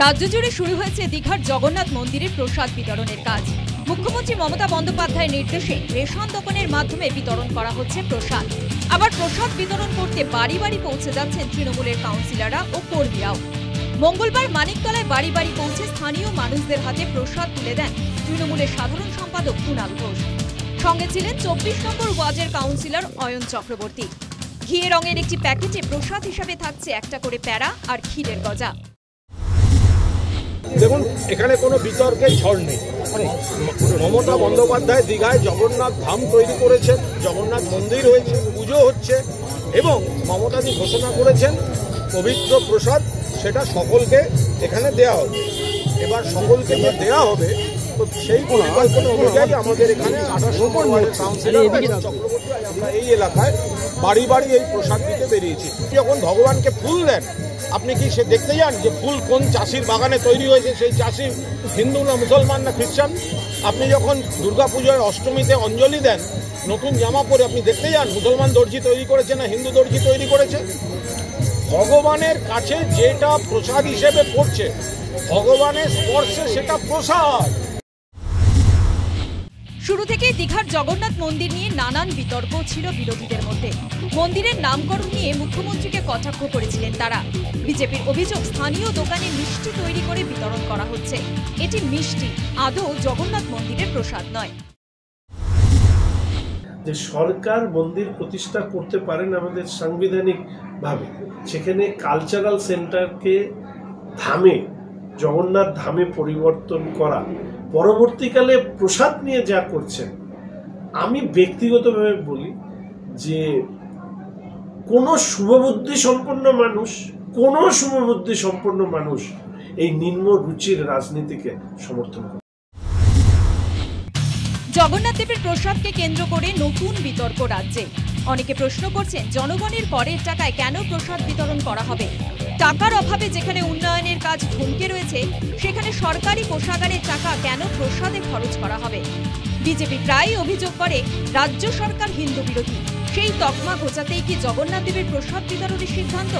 রাজ্য জুড়ে শুরু হয়েছে দীঘার জগন্নাথ মন্দিরে প্রসাদ বিতরণের কাজ। মুখ্যমন্ত্রী মমতা বন্দ্যোপাধ্যায়ের নির্দেশে রেশন দোকানের মাধ্যমে বিতরণ করা হচ্ছে প্রসাদ। আবার প্রসাদ বিতরণ করতে বাড়ি বাড়ি পৌঁছে যাচ্ছেন তৃণমূলের কাউন্সিলররা ও কর্মীরাও। মঙ্গলবার মানিকতলায় বাড়ি বাড়ি পৌঁছে স্থানীয় মানুষদের হাতে প্রসাদ তুলে দেন তৃণমূলের সাধারণ সম্পাদক কুণাল ঘোষ। সঙ্গে ছিলেন 24 নম্বর ওয়ার্ডের কাউন্সিলর অয়ন চক্রবর্তী। ঘিয়ে রঙের একটি প্যাকেটে প্রসাদ হিসাবে থাকছে একটা করে প্যারা আর ক্ষীরের গজা। দেখুন, এখানে কোনো বিতর্কের ঝড় নেই। মমতা বন্দ্যোপাধ্যায় দীঘায় জগন্নাথ ধাম তৈরি করেছেন, জগন্নাথ মন্দির হয়েছে, পুজো হচ্ছে এবং মমতাজি ঘোষণা করেছেন পবিত্র প্রসাদ সেটা সকলকে এখানে দেয়া হবে। এবার সকলকে যে দেয়া হবে তো সেই পরিকল্পনা অনুযায়ী আমাদের এখানে 28 নম্বর ওয়ার্ডের কাউন্সিলর চক্রবর্তী আমরা এই এলাকায় বাড়ি বাড়ি এই প্রসাদ দিতে বেরিয়েছি। যখন ভগবানকে ফুল দেন, আপনি কি সে দেখতে যান যে ফুল কোন চাষির বাগানে তৈরি হয়েছে, সেই চাষি হিন্দু না মুসলমান না খ্রিস্টান? আপনি যখন দুর্গাপুজোয় অষ্টমীতে অঞ্জলি দেন নতুন জামা পরে, আপনি দেখতে যান মুসলমান দর্জি তৈরি করেছে না হিন্দু দর্জি তৈরি করেছে? ভগবানের কাছে যেটা প্রসাদ হিসেবে পড়ছে, ভগবানের স্পর্শে সেটা প্রসাদ। শুরু থেকেই দীঘার জগন্নাথ মন্দির নিয়ে নানান বিতর্ক ছিল বিরোধীদের মধ্যে। মন্দিরের নামকরণ নিয়ে মুখ্যমন্ত্রীকে কটাক্ষ করেছিলেন তারা। বিজেপির অভিযোগ, স্থানীয় দোকানে মিষ্টি তৈরি করে বিতরণ করা হচ্ছে। এটি মিষ্টি, আদৌ জগন্নাথ মন্দিরের প্রসাদ নয়। যে সরকার মন্দির প্রতিষ্ঠা করতে পারেন আমাদের সাংবিধানিক ভাবে, সেখানে কালচারাল সেন্টারকে ধামে, জগন্নাথ ধামে পরিবর্তন করা, পরবর্তীকালে প্রসাদ নিয়ে যা করছেন, আমি ব্যক্তিগতভাবে বলি যে কোনো শুভবুদ্ধি সম্পন্ন মানুষ এই নিম্ন রুচির রাজনীতিকে সমর্থন করে। জগন্নাথ দেবের প্রসাদকে কেন্দ্র করে নতুন বিতর্ক রাজ্যে। অনেকে প্রশ্ন করছেন, জনগণের করের টাকায় কেন প্রসাদ বিতরণ করা হবে? টাকার অভাবে যেখানে উন্নয়নের কাজ থমকে রয়েছে, সেখানে সরকারি কোষাগারের টাকা কেন প্রসাদে খরচ করা হবে? বিজেপি প্রায়ই অভিযোগ করে রাজ্য সরকার হিন্দু বিরোধী। সেই তকমা ঘোচাতেই কি জগন্নাথ দেবের প্রসাদ বিতরণের সিদ্ধান্ত?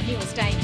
News time.